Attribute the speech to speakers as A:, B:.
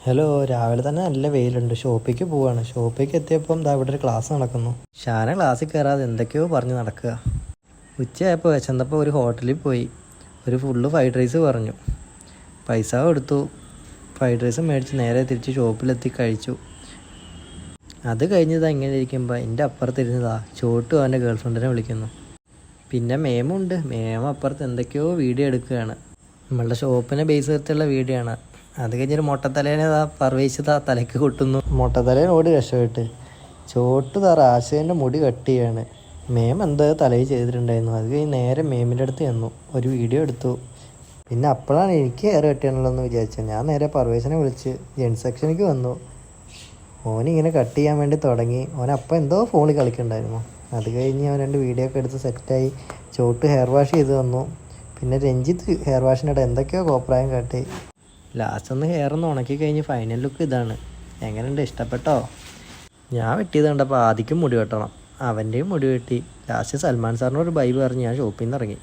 A: Hello, രാവിലെ തന്നെ നല്ല വെയിലുണ്ട്. ഷോപ്പിലേക്ക് പോവാണ്. ഷോപ്പിലേക്ക് എത്തിയപ്പം ഇവിടെ ഒരു ക്ലാസ് നടക്കുന്നു. ഷാന ക്ലാസ്സിൽ കയറാതെ എന്തൊക്കെയോ പറഞ്ഞ് നടക്കുക. ഉച്ചയായപ്പോൾ വിശന്നപ്പോൾ ഒരു ഹോട്ടലിൽ പോയി ഒരു ഫുള്ള് ഫ്രൈഡ് റൈസ് പറഞ്ഞു. പൈസ കൊടുത്തു. ഫ്രൈഡ് റൈസ് മേടിച്ച് നേരെ തിരിച്ച് ഷോപ്പിലെത്തി കഴിച്ചു. അത് കഴിഞ്ഞതാ ഇങ്ങനെ ഇരിക്കുമ്പോൾ എൻ്റെ അപ്പുറത്തിരുന്നതാ ചോട്ടു അവൻ്റെ ഗേൾ ഫ്രണ്ടിനെ വിളിക്കുന്നു. പിന്നെ മേമുണ്ട്. മേമ അപ്പുറത്ത് എന്തൊക്കെയോ വീഡിയോ എടുക്കുകയാണ്. നമ്മളുടെ ഷോപ്പിനെ ബേസ് ചെയ്തിട്ടുള്ള വീഡിയോ ആണ്. അത് കഴിഞ്ഞൊരു മൊട്ടത്തലേനെ പർവേശ് തലയ്ക്ക് കൊട്ടുന്നു. മൊട്ടത്തലേനോട് രക്ഷപ്പെട്ട് ചോട്ട് റാശേൻ്റെ മുടി കട്ട് ചെയ്യാണ്. മേം എന്തോ തലയിൽ ചെയ്തിട്ടുണ്ടായിരുന്നു. അത് കഴിഞ്ഞ് നേരെ മേമിൻ്റെ അടുത്ത് ചെന്നു, ഒരു വീഡിയോ എടുത്തു. പിന്നെ അപ്പോഴാണ് എനിക്ക് ഹെയർ കട്ട് എന്ന് വിചാരിച്ചത്. ഞാൻ നേരെ പർവേശിനെ വിളിച്ച് ജെൻസ് സെക്ഷനിലേക്ക് വന്നു. ഓനിങ്ങനെ കട്ട് ചെയ്യാൻ വേണ്ടി തുടങ്ങി. ഓനപ്പം എന്തോ ഫോണിൽ കളിക്കുന്നുണ്ടായിരുന്നു. അത് കഴിഞ്ഞ് അവൻ 2 വീഡിയോ ഒക്കെ എടുത്ത് സെറ്റായി. ചോട്ട് ഹെയർ വാഷ് ചെയ്ത് തന്നു. പിന്നെ രഞ്ജിത്ത് ഹെയർ വാഷിനിടെ എന്തൊക്കെയോ കോപ്രായം കാട്ടി. ലാസ്റ്റ് ഒന്ന് ഹെയർ ഒന്ന് ഉണക്കി കഴിഞ്ഞ് ഫൈനൽ ലുക്ക് ഇതാണ്. എങ്ങനെയുണ്ട്, ഇഷ്ടപ്പെട്ടോ? ഞാൻ വെട്ടിയത് കണ്ടപ്പോൾ ആദ്യം മുടി വെട്ടണം. അവൻ്റെയും മുടി വെട്ടി. ലാസ്റ്റ് സൽമാൻ സാറിനോട് ബൈ പറഞ്ഞ് ഞാൻ ഷോപ്പിൽ നിന്ന് ഇറങ്ങി.